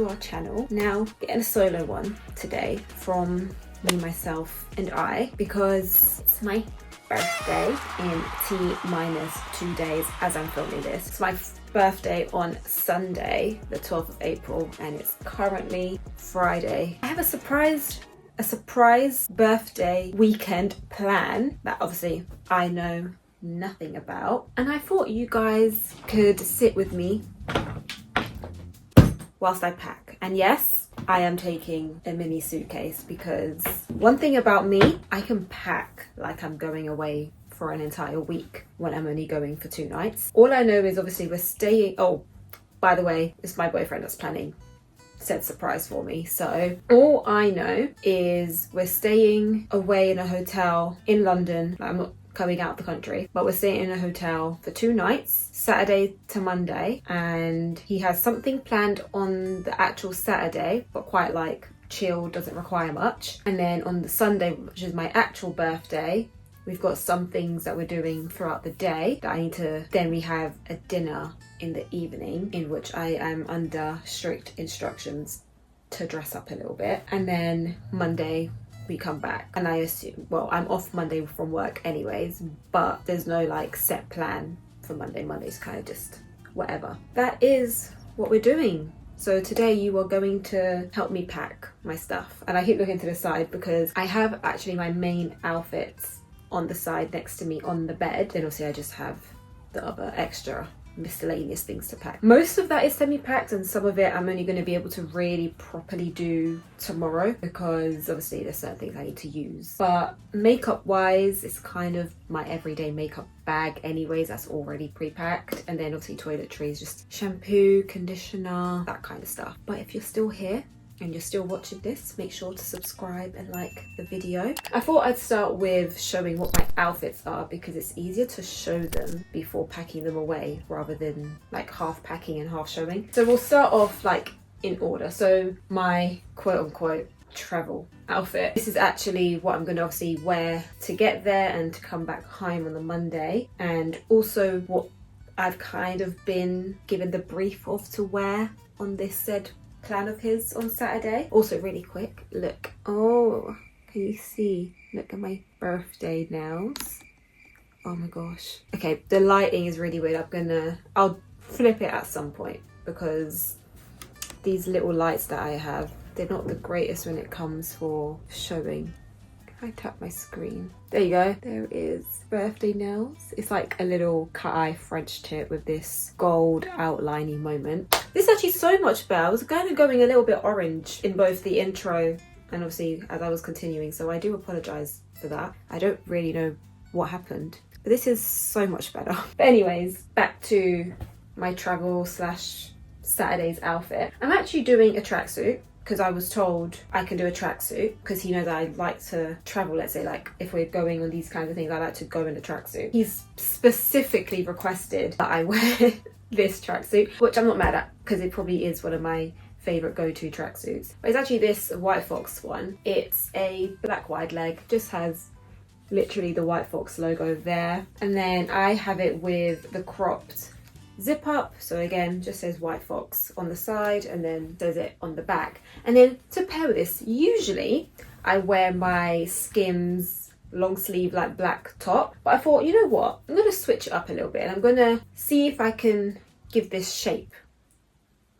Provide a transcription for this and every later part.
to our channel. Now getting a solo one today from me, myself and I, because it's my birthday in T-2 days as I'm filming this. It's my birthday on Sunday, the 12th of April, and it's currently Friday. I have a surprise birthday weekend plan that obviously I know nothing about, and I thought you guys could sit with me whilst I pack. And yes, I am taking a mini suitcase because one thing about me, I can pack like I'm going away for an entire week when I'm only going for 2 nights. All I know is obviously we're staying, oh, by the way, it's my boyfriend that's planning said surprise for me. So all I know is we're staying away in a hotel in London. I'm not coming out the country, but we're staying in a hotel for 2 nights, Saturday to Monday, and he has something planned on the actual Saturday, but quite like chill, doesn't require much. And then on the Sunday, which is my actual birthday, we've got some things that we're doing throughout the day that I need to, then we have a dinner in the evening in which I am under strict instructions to dress up a little bit. And then Monday we come back, and I assume, well, I'm off Monday from work anyways, but there's no like set plan for Monday. Monday's kind of just whatever. That is what we're doing. So today you are going to help me pack my stuff, and I keep looking to the side because I have actually my main outfits on the side next to me on the bed. Then obviously I just have the other extra miscellaneous things to pack. Most of that is semi-packed, and some of it I'm only going to be able to really properly do tomorrow because obviously there's certain things I need to use. But makeup wise, it's kind of my everyday makeup bag anyways, that's already pre-packed. And then obviously toiletries, just shampoo, conditioner, that kind of stuff. But if you're still here and you're still watching this, make sure to subscribe and like the video. I thought I'd start with showing what my outfits are because it's easier to show them before packing them away rather than like half packing and half showing. So we'll start off like in order. So my quote unquote travel outfit. This is actually what I'm going to obviously wear to get there and to come back home on the Monday, and also what I've kind of been given the brief of to wear on this said plan of his on Saturday. Also really quick, look, oh, can you see? Look at my birthday nails. Oh my gosh. Okay, the lighting is really weird. I'll flip it at some point because these little lights that I have, they're not the greatest when it comes for showing. Can I tap my screen? There you go. There it is. Birthday nails. It's like a little cut-eye French tip with this gold outlining moment. This is actually so much better. I was kind of going a little bit orange in both the intro and obviously as I was continuing, so I do apologise for that. I don't really know what happened, but this is so much better. But anyways, back to my travel slash Saturday's outfit. I'm actually doing a tracksuit because I was told I can do a tracksuit because he knows that I like to travel. Let's say like if we're going on these kinds of things, I like to go in a tracksuit. He's specifically requested that I wear this tracksuit, which I'm not mad at because it probably is one of my favorite go-to tracksuits. But it's actually this White Fox one. It's a black wide leg, just has literally the White Fox logo there, and then I have it with the cropped zip up, so again just says White Fox on the side and then says it on the back. And then to pair with this, usually I wear my Skims long sleeve like black top, but I thought, you know what, I'm gonna switch it up a little bit and I'm gonna see if I can give this shape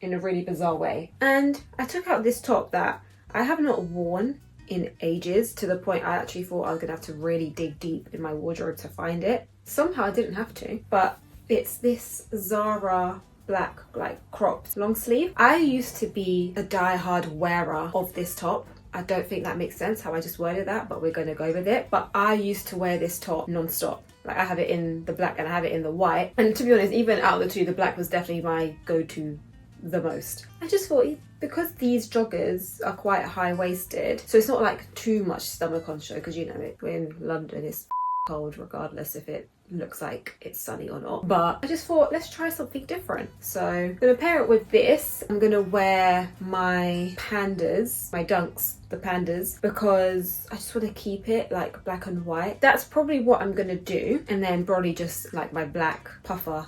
in a really bizarre way. And I took out this top that I have not worn in ages, to the point I actually thought I was gonna have to really dig deep in my wardrobe to find it. Somehow I didn't have to, but it's this Zara black like cropped long sleeve. I used to be a die-hard wearer of this top. I don't think that makes sense how I just worded that, but we're going to go with it. But I used to wear this top non-stop. Like I have it in the black and I have it in the white. And to be honest, even out of the two, the black was definitely my go-to the most. I just thought, because these joggers are quite high-waisted, so it's not like too much stomach on show, because you know it, we're in London, it's cold regardless if it looks like it's sunny or not. But I just thought, let's try something different. So I'm gonna pair it with this. I'm gonna wear my pandas, my dunks, the pandas, because I just want to keep it like black and white. That's probably what I'm gonna do. And then probably just like my black puffer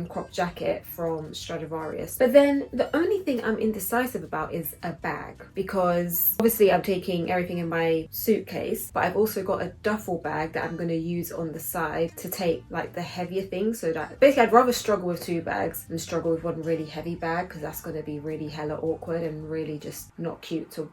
crop jacket from Stradivarius. But then the only thing I'm indecisive about is a bag, because obviously I'm taking everything in my suitcase, but I've also got a duffel bag that I'm going to use on the side to take like the heavier things. So that basically I'd rather struggle with 2 bags than struggle with one really heavy bag, because that's going to be really hella awkward and really just not cute to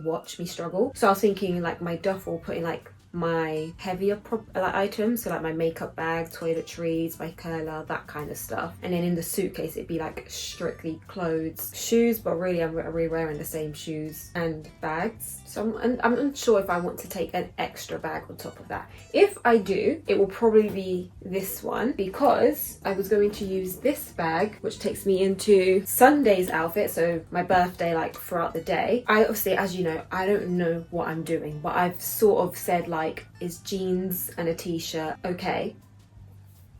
watch me struggle. So I was thinking like my duffel, putting like my heavier items, so like my makeup bag, toiletries, my curler, that kind of stuff, and then in the suitcase it'd be like strictly clothes, shoes, but really I'm wearing the same shoes and bags. So I'm unsure if I want to take an extra bag on top of that. If I do, it will probably be this one, because I was going to use this bag, which takes me into Sunday's outfit, so my birthday, like throughout the day. I obviously, as you know, I don't know what I'm doing, but I've sort of said like, is jeans and a t-shirt okay?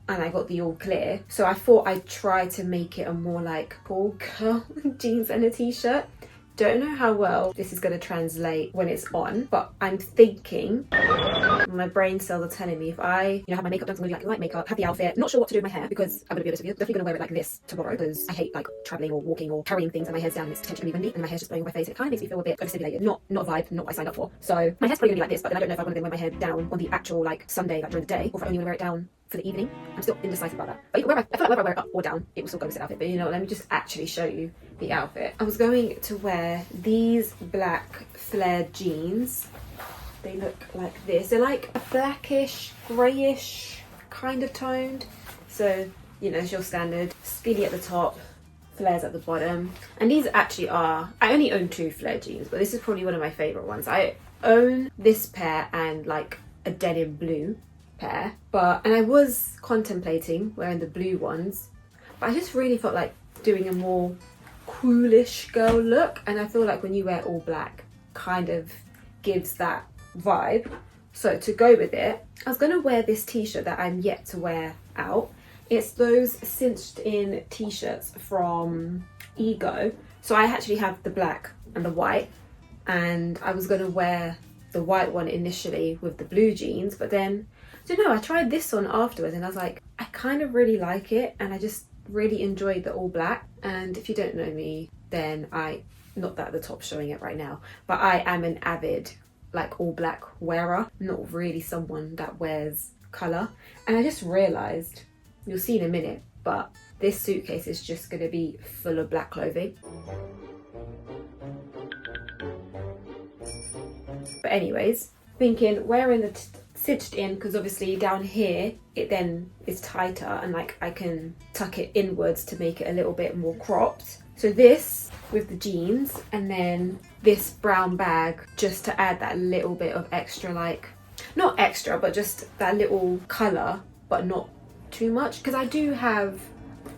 And I got the all clear. So I thought I'd try to make it a more like cool girl jeans and a t-shirt. Don't know how well this is going to translate when it's on, but I'm thinking, my brain cells are telling me, if I have my makeup done, I'm going to do like light makeup, have the outfit, not sure what to do with my hair, because I'm going to be honest with you, definitely going to wear it like this tomorrow, because I hate like travelling or walking or carrying things and my hair's down and it's potentially windy and my hair's just blowing on my face. It kind of makes me feel a bit overstimulated, not a vibe, not what I signed up for. So my hair's probably going to be like this, but then I don't know if I want to wear my hair down on the actual like Sunday, like during the day, or if I only want to wear it down for the evening. I'm still indecisive about that. But I feel like whether I wear it up or down, it will still go with the outfit. But you know, let me just actually show you the outfit. I was going to wear these black flared jeans. They look like this. They're like a blackish, greyish kind of toned. So, you know, it's your standard skinny at the top, flares at the bottom. And these actually are, I only own 2 flared jeans, but this is probably one of my favourite ones. I own this pair and like a denim blue pair, and I was contemplating wearing the blue ones, but I just really felt like doing a more coolish girl look, and I feel like when you wear all black kind of gives that vibe. So to go with it, I was going to wear this t-shirt that I'm yet to wear out. It's those cinched in t-shirts from Ego. So I actually have the black and the white, and I was going to wear the white one initially with the blue jeans, but then I don't know, I tried this on afterwards and I was like, I kind of really like it, and I just really enjoyed the all black. And if you don't know me, then not that at the top showing it right now, but I am an avid like all black wearer, not really someone that wears colour. And I just realised, you'll see in a minute, but this suitcase is just going to be full of black clothing. But anyways, thinking wearing the cinched in, because obviously down here it then is tighter and like I can tuck it inwards to make it a little bit more cropped. So this with the jeans, and then this brown bag just to add that little bit of extra, like not extra but just that little colour, but not too much, because I do have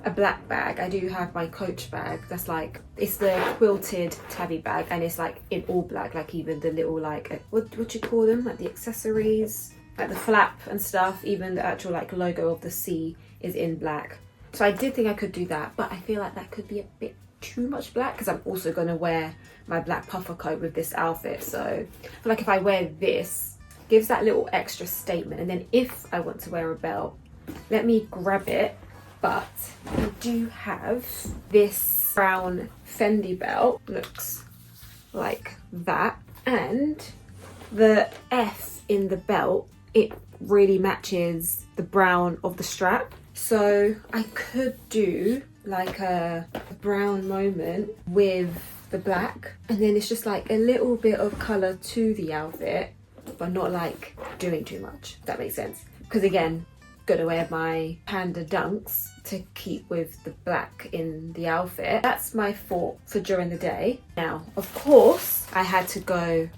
a black bag. I do have my Coach bag that's like, it's the quilted tabby bag, and it's like in all black, like even the little like what you call them, like the accessories, like the flap and stuff, even the actual like logo of the C is in black. So I did think I could do that, but I feel like that could be a bit too much black, because I'm also going to wear my black puffer coat with this outfit. So I feel like if I wear this, gives that little extra statement. And then if I want to wear a belt, let me grab it. But I do have this brown Fendi belt, looks like that, and the F in the belt, it really matches the brown of the strap. So I could do like a brown moment with the black, and then it's just like a little bit of colour to the outfit, but not like doing too much, if that makes sense. Because again, gonna wear my panda dunks to keep with the black in the outfit. That's my thought for during the day. Now, of course, I had to go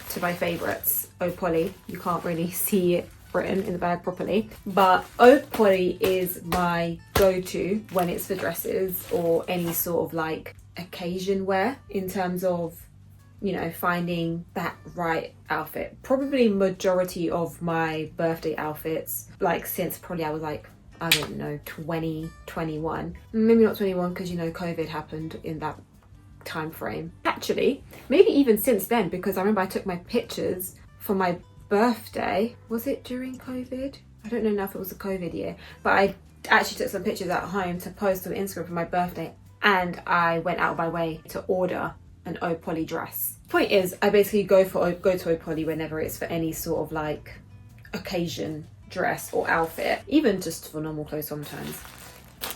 to my favourites, Oh Polly. You can't really see it written in the bag properly, but Oh Polly is my go-to when it's for dresses or any sort of like occasion wear, in terms of, you know, finding that right outfit. Probably majority of my birthday outfits, like since probably I was like, I don't know, 20, 21. Maybe not 21, because you know COVID happened in that time frame. Actually, maybe even since then, because I remember I took my pictures for my birthday. Was it during COVID? I don't know now if it was a COVID year, but I actually took some pictures at home to post on Instagram for my birthday, and I went out of my way to order an O Poly dress. Point is, I basically go to O Poly whenever it's for any sort of like occasion dress or outfit, even just for normal clothes sometimes.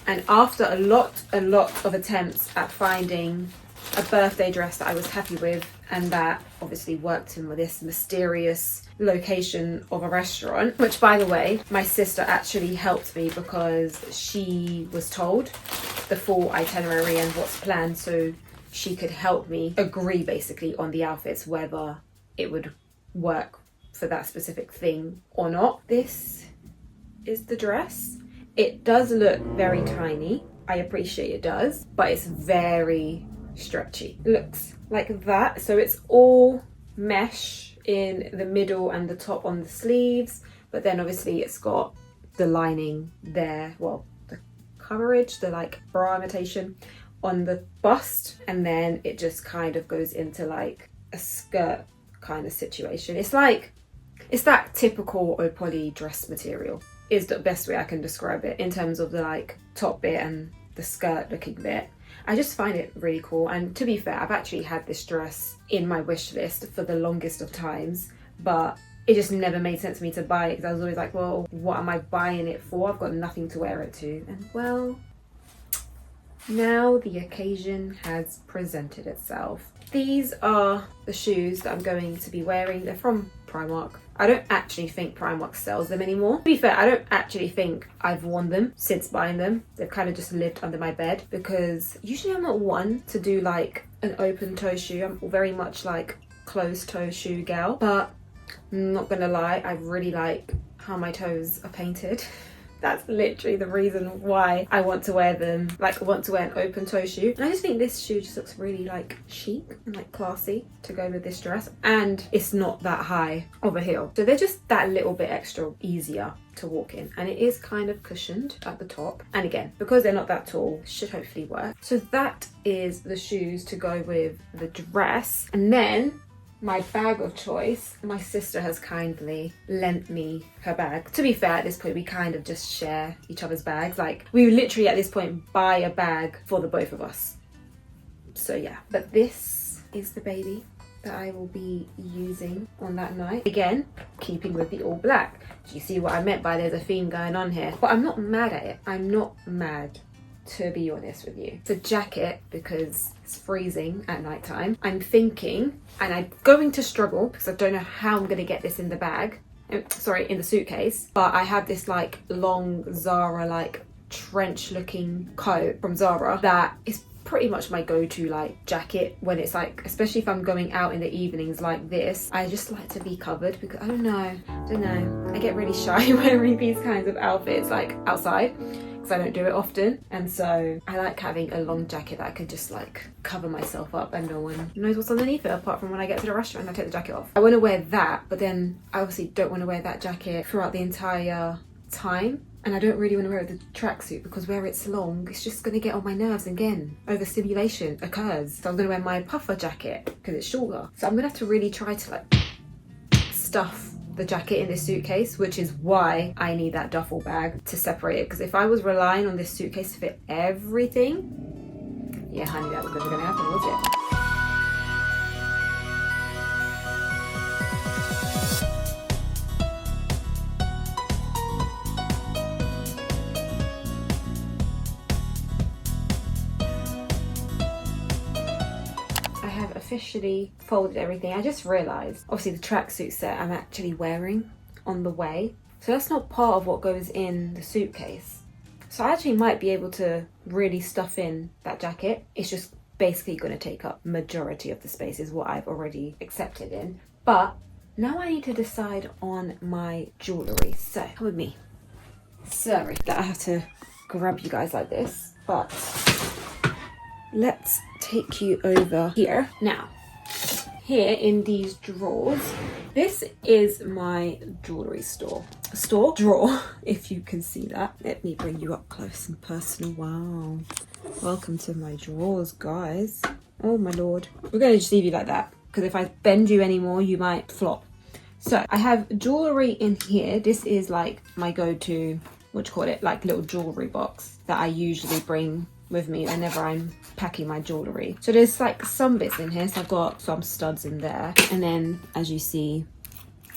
And after a lot of attempts at finding a birthday dress that I was happy with and that obviously worked in this mysterious location of a restaurant, which by the way, my sister actually helped me because she was told the full itinerary and what's planned, so she could help me agree basically on the outfits, whether it would work for that specific thing or not. This is the dress. It does look very tiny. I appreciate it does, but it's very stretchy. It looks like that. So it's all mesh in the middle and the top on the sleeves, but then obviously it's got the lining there, well, the coverage, the like bra imitation on the bust, and then it just kind of goes into like a skirt kind of situation. It's that typical O Poly dress material is the best way I can describe it in terms of the like top bit and the skirt looking bit. I just find it really cool, and to be fair, I've actually had this dress in my wish list for the longest of times, but it just never made sense for me to buy it because I was always like, well, what am I buying it for? I've got nothing to wear it to. And well, now the occasion has presented itself. These are the shoes that I'm going to be wearing. They're from Primark. I don't actually think Primark sells them anymore. To be fair, I don't actually think I've worn them since buying them. They've kind of just lived under my bed because usually I'm not one to do like an open toe shoe. I'm very much like closed toe shoe gal, but I'm not gonna lie, I really like how my toes are painted. That's literally the reason why I want to wear them, like I want to wear an open toe shoe. And I just think this shoe just looks really like chic and like classy to go with this dress, and it's not that high of a heel, so they're just that little bit extra easier to walk in, and it is kind of cushioned at the top, and again, because they're not that tall, should hopefully work. So that is the shoes to go with the dress. And then my bag of choice, my sister has kindly lent me her bag. To be fair, at this point we kind of just share each other's bags. Like we literally at this point buy a bag for the both of us. So yeah, but this is the baby that I will be using on that night. Again, keeping with the all black. Do you see what I meant by there's a theme going on here? But I'm not mad at it. I'm not mad, to be honest with you. It's a jacket because it's freezing at night time. I'm thinking, and I'm going to struggle because I don't know how I'm going to get this in the bag, sorry, in the suitcase, but I have this like long Zara like trench looking coat from Zara that is pretty much my go-to like jacket when it's like, especially if I'm going out in the evenings like this. I just like to be covered because I don't know, I get really shy wearing these kinds of outfits like outside, I don't do it often, and so I like having a long jacket that I could just like cover myself up and no one knows what's underneath it apart from when I get to the restaurant and I take the jacket off. I want to wear that, but then I obviously don't want to wear that jacket throughout the entire time, and I don't really want to wear the tracksuit because where it's long, it's just going to get on my nerves again. Overstimulation occurs, so I'm going to wear my puffer jacket because it's shorter. So I'm going to have to really try to like stuff the jacket in this suitcase, which is why I need that duffel bag to separate it, because if I was relying on this suitcase to fit everything, yeah honey, that was never gonna happen, was it? Officially folded everything. I just realized obviously the tracksuit set I'm actually wearing on the way, so that's not part of what goes in the suitcase, so I actually might be able to really stuff in that jacket. It's just basically going to take up majority of the space is what I've already accepted in. But now I need to decide on my jewellery, so come with me. Sorry that I have to grab you guys like this, but let's take you over here. Now, here in these drawers, this is my jewellery drawer, if you can see that. Let me bring you up close and personal. Wow. Welcome to my drawers, guys. Oh my lord. We're going to just leave you like that, because if I bend you anymore, you might flop. So I have jewellery in here. This is like my go-to like little jewellery box that I usually bring with me whenever I'm packing my jewellery. So there's like some bits in here. So I've got some studs in there. And then as you see,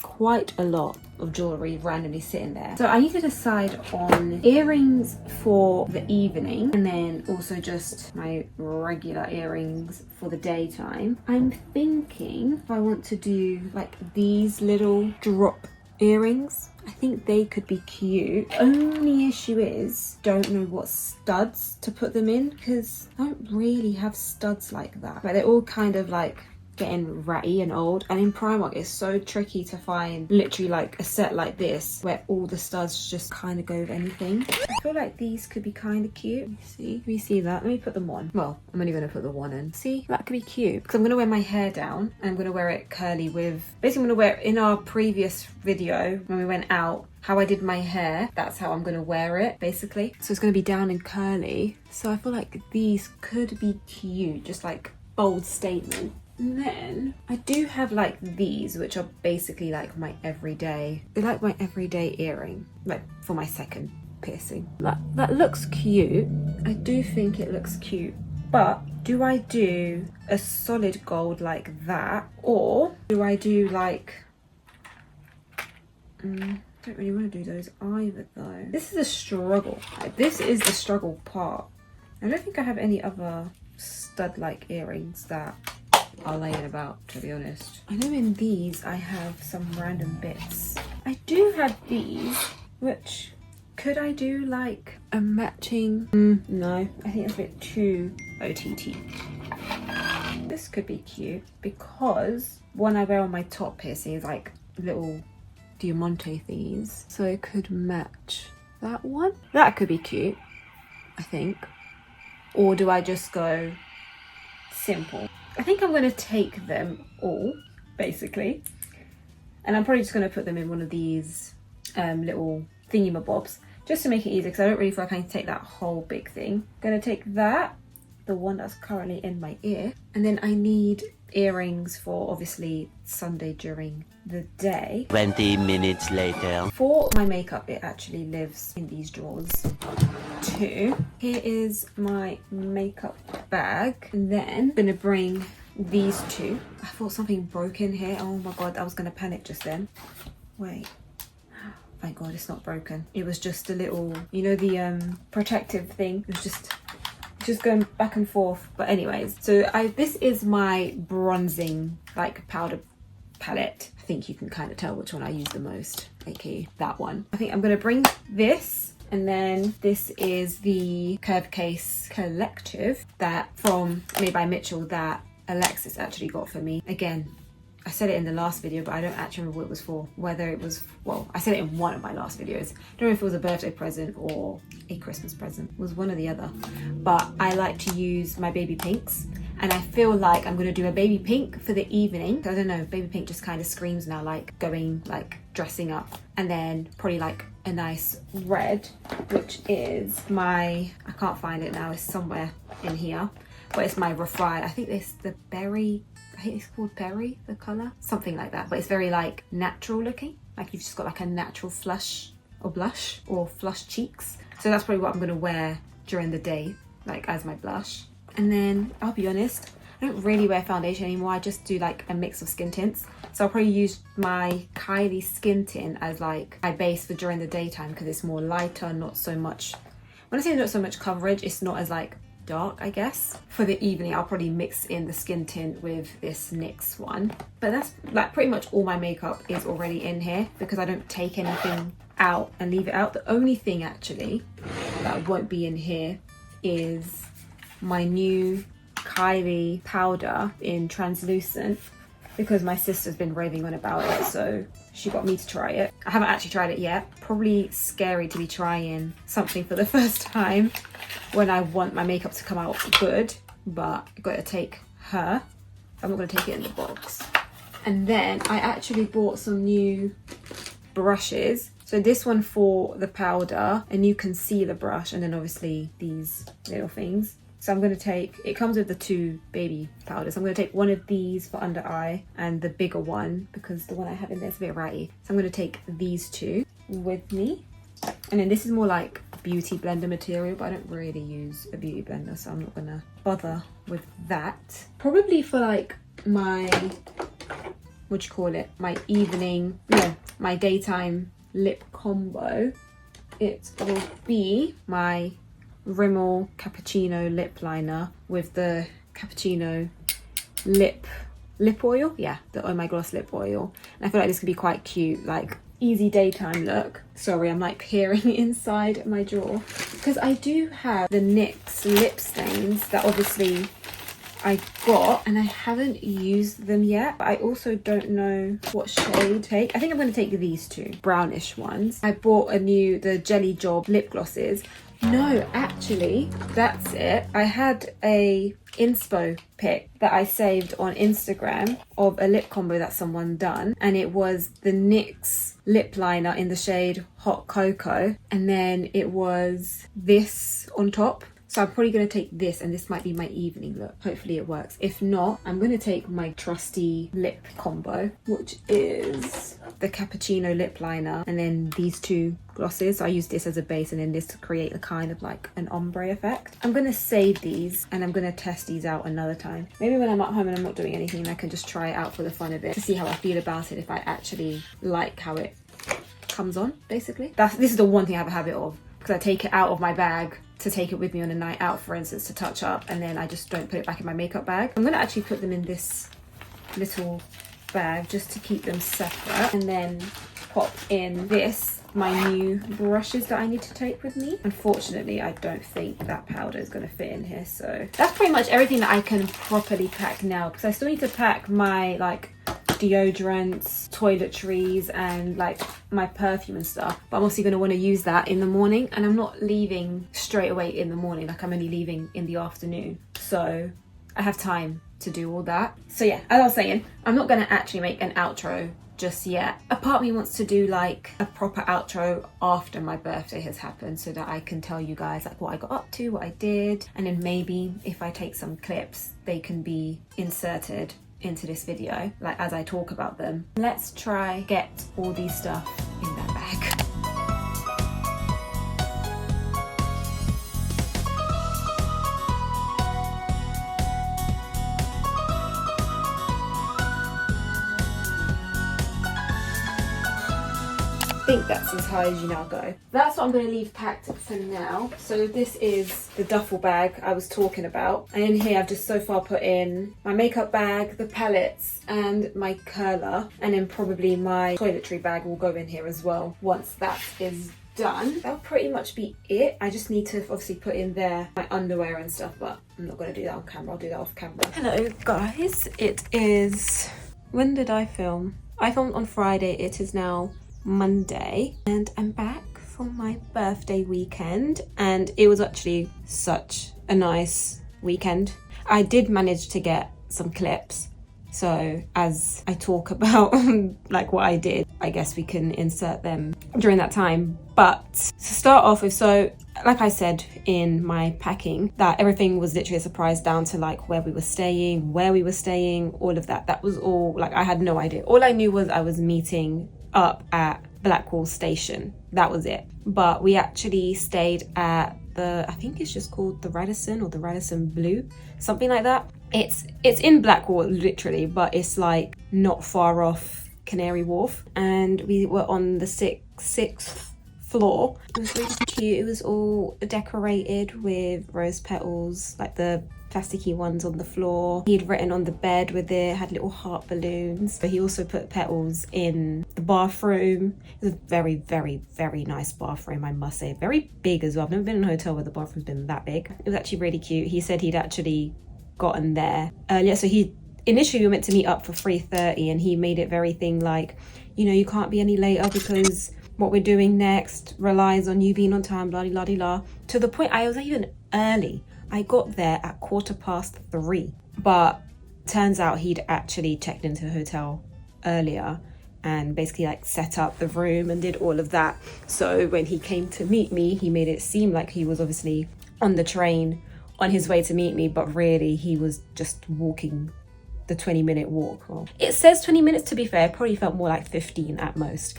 quite a lot of jewellery randomly sitting there. So I need to decide on earrings for the evening and then also just my regular earrings for the daytime. I'm thinking if I want to do like these little drop earrings. I think they could be cute. Only issue is don't know what studs to put them in because I don't really have studs like that. But they're all kind of like getting ratty and old, and in Primark it's so tricky to find literally like a set like this where all the studs just kind of go with anything. I feel like these could be kind of cute. Let me see that. Let me put them on. Well, I'm only going to put the one in. See, that could be cute because I'm going to wear my hair down and I'm going to wear it curly with, basically I'm going to wear it in our previous video when we went out, how I did my hair, that's how I'm going to wear it basically. So it's going to be down and curly. So I feel like these could be cute, just like bold statement. And then I do have like these, which are basically like my everyday, they're like my everyday earring, like for my second piercing. That looks cute. I do think it looks cute, but do I do a solid gold like that, or do I do like, don't really want to do those either though. This is a struggle. This is the struggle part. I don't think I have any other stud like earrings that are laying about, to be honest. I know in these I have some random bits. I do have these, which could I do like a matching? No, I think it's a bit too OTT. This could be cute because one I wear on my top piercing is like little diamante thingies, so it could match that one. That could be cute, I think. Or do I just go simple? I think I'm going to take them all, basically. And I'm probably just going to put them in one of these little thingy-mabobs, just to make it easier, because I don't really feel like I can take that whole big thing. I'm going to take that, the one that's currently in my ear. And then I need earrings for, obviously, Sunday during the day. 20 minutes later. For my makeup, it actually lives in these drawers too. Here is my makeup bag. And then I'm gonna bring these two. I thought something broke in here. Oh my god, I was gonna panic just then. Wait. Thank god it's not broken. It was just a little, you know, the protective thing. It was just going back and forth. But anyways, so this is my bronzing like powder palette. I think you can kind of tell which one I use the most, aka that one. I think I'm gonna bring this, and then this is the Curve Case Collective that from Made by Mitchell that Alexis actually got for me. Again, I said it in the last video, but I don't actually remember what it was for. Whether it was, well, I said it in one of my last videos. I don't know if it was a birthday present or a Christmas present. It was one or the other. But I like to use my baby pinks. And I feel like I'm gonna do a baby pink for the evening. I don't know, baby pink just kind of screams now like going, like dressing up. And then probably like a nice red, which is my, I can't find it now, it's somewhere in here. But it's my Refried, I think it's the berry, I think it's called berry, the colour, something like that. But it's very like natural looking, like you've just got like a natural flush or blush or flush cheeks. So that's probably what I'm gonna wear during the day, like as my blush. And then I'll be honest, I don't really wear foundation anymore. I just do like a mix of skin tints. So I'll probably use my Kylie skin tint as like my base for during the daytime because it's more lighter, not so much, when I say not so much coverage, it's not as like dark, I guess. For the evening, I'll probably mix in the skin tint with this NYX one. But that's like pretty much all my makeup is already in here because I don't take anything out and leave it out. The only thing actually that won't be in here is my new Kylie powder in translucent because my sister's been raving on about it, so she got me to try it. I haven't actually tried it yet. Probably scary to be trying something for the first time when I want my makeup to come out good, but I've got to take her. I'm not going to take it in the box. And then I actually bought some new brushes. So this one for the powder, a new concealer brush, and then obviously these little things. So I'm going to take, it comes with the two baby powders. I'm going to take one of these for under eye and the bigger one because the one I have in there is a bit ratty. So I'm going to take these two with me. And then this is more like beauty blender material, but I don't really use a beauty blender, so I'm not gonna bother with that. Probably for like my, what do you call it, my evening, no, my daytime lip combo, it will be my Rimmel Cappuccino lip liner with the Cappuccino lip oil. Yeah, the Oh My Gloss lip oil. And I feel like this could be quite cute, like easy daytime look. Sorry, I'm like peering inside my drawer because I do have the NYX lip stains that obviously I got and I haven't used them yet, but I also don't know what shade to take. I think I'm going to take these two brownish ones. I bought the Jelly Job lip glosses. No, actually, that's it. I had a inspo pic that I saved on Instagram of a lip combo that someone done, and it was the NYX lip liner in the shade Hot Cocoa, and then it was this on top. So I'm probably going to take this, and this might be my evening look. Hopefully it works. If not, I'm going to take my trusty lip combo, which is the Cappuccino lip liner, and then these two glosses. So I use this as a base and then this to create a kind of like an ombre effect. I'm going to save these and I'm going to test these out another time. Maybe when I'm at home and I'm not doing anything, I can just try it out for the fun of it to see how I feel about it, if I actually like how it comes on, basically. This is the one thing I have a habit of, because I take it out of my bag to take it with me on a night out, for instance, to touch up, and then I just don't put it back in my makeup bag. I'm going to actually put them in this little bag just to keep them separate, and then pop in my new brushes that I need to take with me. Unfortunately, I don't think that powder is going to fit in here, so that's pretty much everything that I can properly pack now, because I still need to pack my like deodorants, toiletries, and like my perfume and stuff, but I'm also going to want to use that in the morning, and I'm not leaving straight away in the morning, like I'm only leaving in the afternoon, so I have time to do all that. So yeah, as I was saying, I'm not going to actually make an outro just yet. A part of me wants to do like a proper outro after my birthday has happened, so that I can tell you guys like what I got up to, what I did, and then maybe if I take some clips, they can be inserted into this video, like as I talk about them. Let's try get all these stuff in that bag. I think that's as high as you now go. That's what I'm going to leave packed for now. So this is the duffel bag I was talking about, and in here I've just so far put in my makeup bag, the palettes, and my curler, and then probably my toiletry bag will go in here as well once that is done. That'll pretty much be it. I just need to obviously put in there my underwear and stuff, but I'm not going to do that on camera. I'll do that off camera. Hello guys, it is, when did I film? I filmed on Friday. It is now Monday, and I'm back from my birthday weekend, and it was actually such a nice weekend. I did manage to get some clips, so as I talk about like what I did, I guess we can insert them during that time. But to start off with, so like I said in my packing, that everything was literally a surprise down to like where we were staying, all of that. That was all, like I had no idea. All I knew was I was meeting up at Blackwall Station. That was it. But we actually stayed at I think it's just called the Radisson or the Radisson Blue, something like that. It's in Blackwall literally, but it's like not far off Canary Wharf, and we were on the sixth floor. It was really cute. It was all decorated with rose petals, like the plasticky ones on the floor. He'd written on the bed with it, had little heart balloons. But he also put petals in the bathroom. It was a very, very, very nice bathroom, I must say. Very big as well. I've never been in a hotel where the bathroom's been that big. It was actually really cute. He said he'd actually gotten there earlier. So initially we were meant to meet up for 3:30, and he made it very thing like, you know, you can't be any later because what we're doing next relies on you being on time, blah, blah, blah, blah. To the point I was even early. I got there at 3:15, but turns out he'd actually checked into the hotel earlier and basically like set up the room and did all of that. So when he came to meet me, he made it seem like he was obviously on the train on his way to meet me, but really he was just walking the 20-minute walk. Well, it says 20 minutes, to be fair, probably felt more like 15 at most,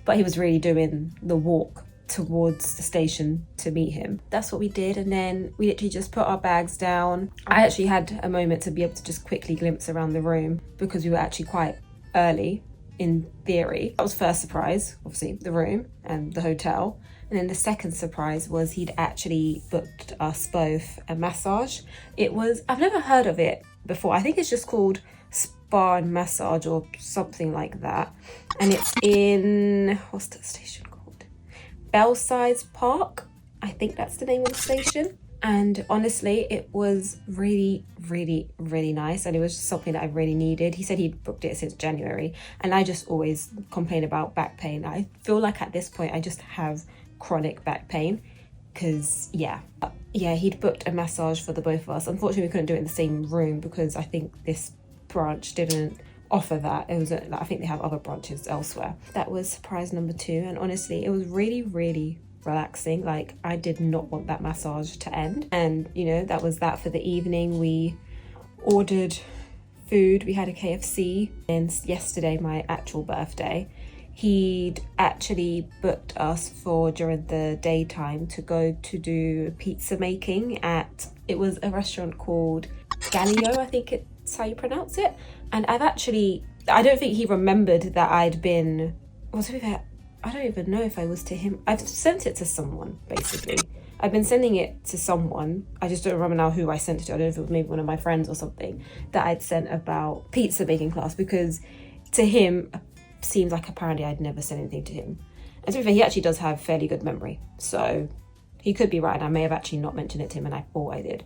but he was really doing the walk towards the station to meet him. That's what we did, and then we literally just put our bags down. I actually had a moment to be able to just quickly glimpse around the room because we were actually quite early in theory. That was first surprise, obviously the room and the hotel. And then the second surprise was he'd actually booked us both a massage. I've never heard of it before. I think it's just called spa and massage or something like that. And it's in, what's the station called? Belsize Park. I think that's the name of the station. And honestly, it was really, really, really nice. And it was just something that I really needed. He said he'd booked it since January. And I just always complain about back pain. I feel like at this point, I just have chronic back pain. Because, yeah, he'd booked a massage for the both of us. Unfortunately, we couldn't do it in the same room because I think this branch didn't offer that. It was I think they have other branches elsewhere. That was surprise number 2. And honestly, it was really, really relaxing. Like, I did not want that massage to end. And you know, that was that for the evening. We ordered food. We had a KFC. And yesterday, my actual birthday, he'd actually booked us for during the daytime to go to do pizza making at, it was a restaurant called Galileo, I think it's how you pronounce it. And I don't think he remembered that I'd been, I don't even know if I was to him. I've sent it to someone, basically. I've been sending it to someone. I just don't remember now who I sent it to. I don't know if it was maybe one of my friends or something that I'd sent about pizza making class, because to him, seems like apparently I'd never said anything to him. And to be fair, he actually does have fairly good memory. So he could be right. And I may have actually not mentioned it to him and I thought I did.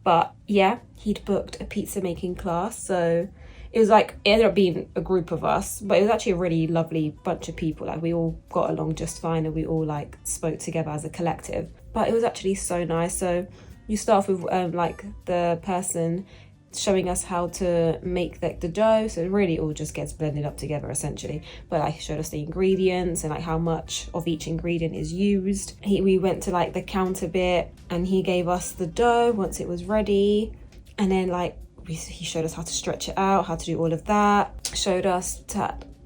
But yeah, he'd booked a pizza making class. So it was like, it ended up being a group of us, but it was actually a really lovely bunch of people. Like, we all got along just fine and we all like spoke together as a collective. But it was actually so nice. So you start off with like the person showing us how to make the dough. So it really all just gets blended up together essentially. But like, showed us the ingredients and like how much of each ingredient is used. We went to like the counter bit and he gave us the dough once it was ready. And then like, he showed us how to stretch it out, how to do all of that. Showed us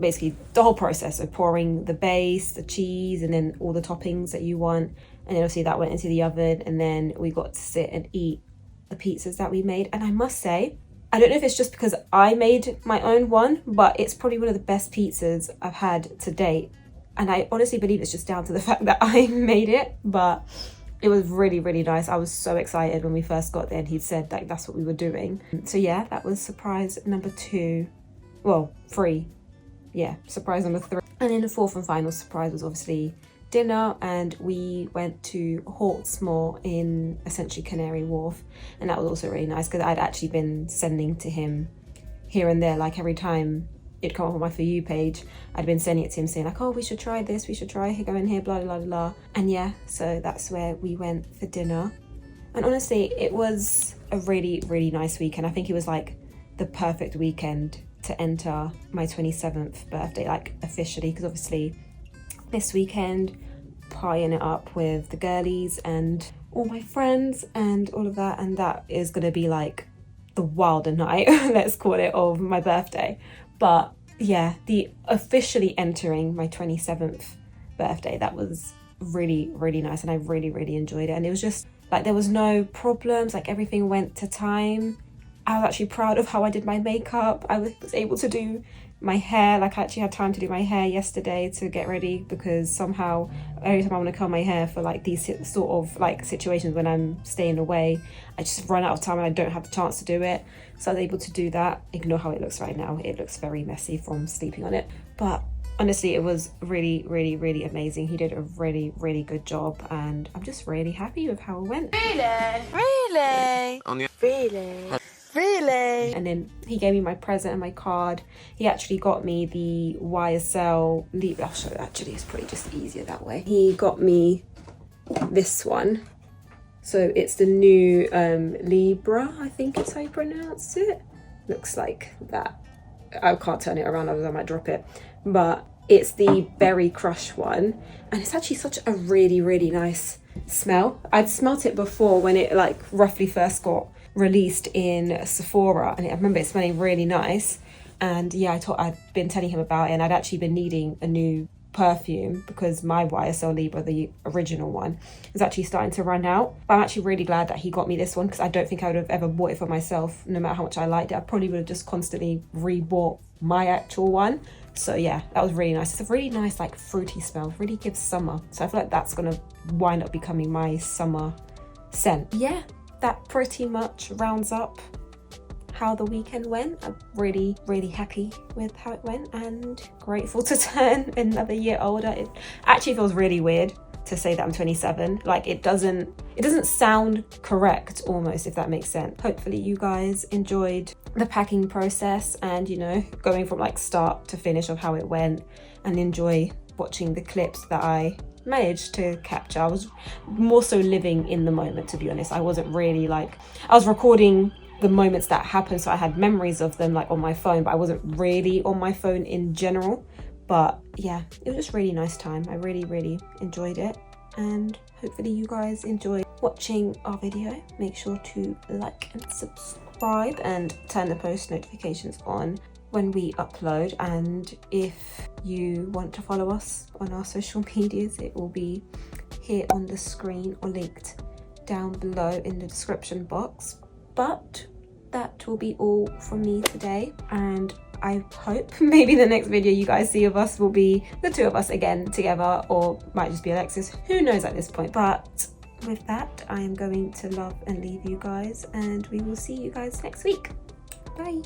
basically the whole process of pouring the base, the cheese, and then all the toppings that you want. And then obviously that went into the oven, and then we got to sit and eat the pizzas that we made. And I must say, I don't know if it's just because I made my own one, but it's probably one of the best pizzas I've had to date. And I honestly believe it's just down to the fact that I made it, but it was really, really nice. I was so excited when we first got there and he'd said like that's what we were doing. So yeah, that was surprise number 2. Well, 3. Yeah, surprise number 3. And then the fourth and final surprise was obviously dinner, and we went to Hawksmoor in essentially Canary Wharf, and that was also really nice because I'd actually been sending to him here and there, like every time it'd come up on my For You page, I'd been sending it to him saying like, oh, we should try this, we should try going here, blah, blah, blah, blah. And yeah, so that's where we went for dinner. And honestly, it was a really, really nice weekend. I think it was like the perfect weekend to enter my 27th birthday, like officially, because obviously this weekend, partying it up with the girlies and all my friends and all of that. And that is going to be like the wilder night, let's call it, of my birthday. But yeah, the officially entering my 27th birthday, that was really, really nice. And I really, really enjoyed it. And it was just like, there was no problems. Like, everything went to time. I was actually proud of how I did my makeup. I was able to do my hair. Like, I actually had time to do my hair yesterday to get ready, because somehow every time I want to curl my hair for like these sort of like situations when I'm staying away, I just run out of time and I don't have the chance to do it. So I was able to do that. Ignore how it looks right now. It looks very messy from sleeping on it. But honestly, it was really, really, really amazing. He did a really, really good job, and I'm just really happy with how it went. Really? Really? And then he gave me my present and my card. He actually got me the YSL Libra. I'll show you, actually, it's probably just easier that way. He got me this one. So it's the new Libra, I think it's how you pronounce it. Looks like that. I can't turn it around, otherwise I might drop it. But it's the Berry Crush one. And it's actually such a really, really nice smell. I'd smelt it before when it like roughly first got released in Sephora, and I remember it smelling really nice. And yeah, I'd been telling him about it, and I'd actually been needing a new perfume, because my YSL Libra, the original one, is actually starting to run out. But I'm actually really glad that he got me this one, because I don't think I would have ever bought it for myself. No matter how much I liked it, I probably would have just constantly rebought my actual one. So yeah, that was really nice. It's a really nice like fruity smell, it really gives summer. So I feel like that's gonna wind up becoming my summer scent. Yeah, that pretty much rounds up how the weekend went. I'm really happy with how it went and grateful to turn another year older. It actually feels really weird to say that I'm 27. Like it doesn't sound correct almost, if that makes sense. Hopefully you guys enjoyed the packing process and, you know, going from like start to finish of how it went, and enjoy watching the clips that I managed to capture. I was more so living in the moment, to be honest. I wasn't really like, I was recording the moments that happened, so I had memories of them like on my phone, but I wasn't really on my phone in general. But yeah, it was just really nice time. I really enjoyed it, and hopefully you guys enjoyed watching our video. Make sure to like and subscribe and turn the post notifications on when we upload. And if you want to follow us on our social medias, it will be here on the screen or linked down below in the description box. But that will be all from me today, and I hope maybe the next video you guys see of us will be the two of us again together, or might just be Alexis, who knows at this point. But with that, I am going to love and leave you guys, and we will see you guys next week. Bye.